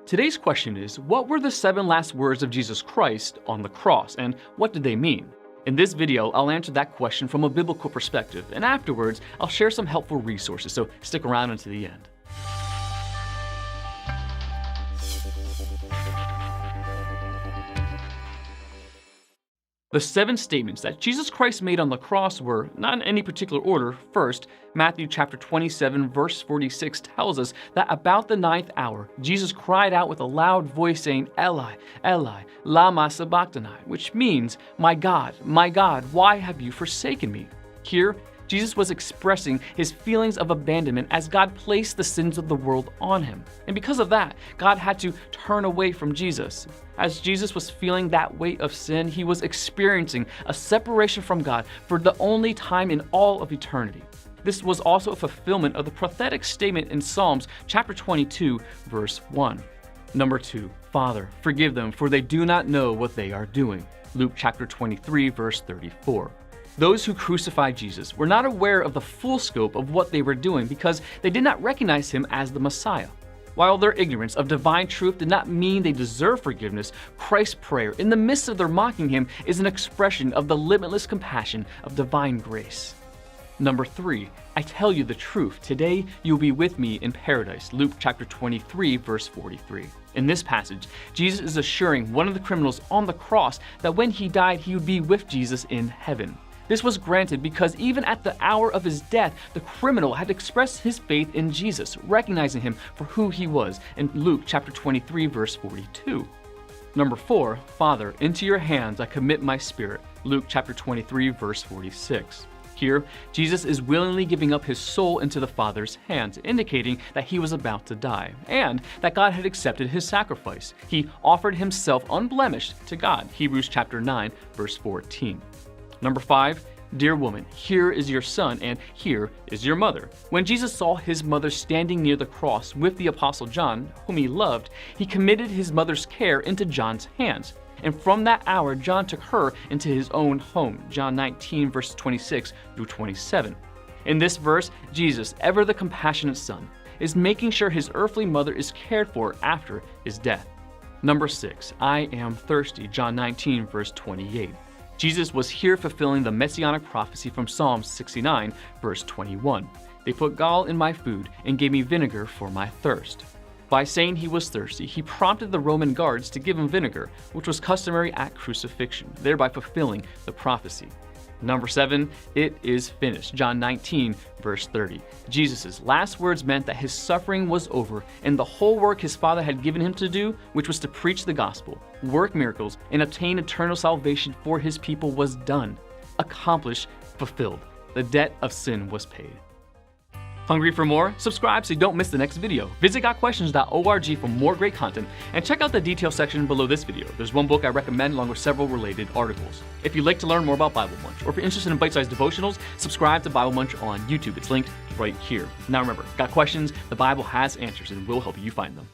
Today's question is, what were the 7 last words of Jesus Christ on the cross, and what did they mean? In this video, I'll answer that question from a biblical perspective, and afterwards, I'll share some helpful resources, so stick around until the end. The 7 statements that Jesus Christ made on the cross were, not in any particular order. First, Matthew chapter 27 verse 46 tells us that about the 9th hour, Jesus cried out with a loud voice saying, Eli, Eli, lama sabachthani, which means, my God, why have you forsaken me? Here, Jesus was expressing his feelings of abandonment as God placed the sins of the world on him. And because of that, God had to turn away from Jesus. As Jesus was feeling that weight of sin, he was experiencing a separation from God for the only time in all of eternity. This was also a fulfillment of the prophetic statement in Psalms chapter 22, verse 1. Number 2, Father, forgive them, for they do not know what they are doing. Luke chapter 23, verse 34. Those who crucified Jesus were not aware of the full scope of what they were doing because they did not recognize him as the Messiah. While their ignorance of divine truth did not mean they deserve forgiveness, Christ's prayer in the midst of their mocking him is an expression of the limitless compassion of divine grace. Number 3, I tell you the truth, today you will be with me in paradise. Luke chapter 23, verse 43. In this passage, Jesus is assuring one of the criminals on the cross that when he died, he would be with Jesus in heaven. This was granted because even at the hour of his death, the criminal had expressed his faith in Jesus, recognizing him for who he was in Luke chapter 23, verse 42. Number 4, Father, into your hands I commit my spirit. Luke chapter 23, verse 46. Here, Jesus is willingly giving up his soul into the Father's hands, indicating that he was about to die, and that God had accepted his sacrifice. He offered himself unblemished to God. Hebrews chapter 9, verse 14. Number 5, dear woman, here is your son, and here is your mother. When Jesus saw his mother standing near the cross with the Apostle John, whom he loved, he committed his mother's care into John's hands. And from that hour, John took her into his own home. John 19, verse 26 through 27. In this verse, Jesus, ever the compassionate Son, is making sure his earthly mother is cared for after his death. Number 6, I am thirsty. John 19, verse 28. Jesus was here fulfilling the messianic prophecy from Psalm 69, verse 21. They put gall in my food and gave me vinegar for my thirst. By saying he was thirsty, he prompted the Roman guards to give him vinegar, which was customary at crucifixion, thereby fulfilling the prophecy. Number 7, it is finished. John 19, verse 30. Jesus' last words meant that his suffering was over, and the whole work his Father had given him to do, which was to preach the gospel, work miracles, and obtain eternal salvation for his people, was done, accomplished, fulfilled. The debt of sin was paid. Hungry for more? Subscribe so you don't miss the next video. Visit gotquestions.org for more great content, and check out the detail section below this video. There's one book I recommend along with several related articles. If you'd like to learn more about Bible Munch, or if you're interested in bite-sized devotionals, subscribe to Bible Munch on YouTube. It's linked right here. Now remember, got questions? The Bible has answers and will help you find them.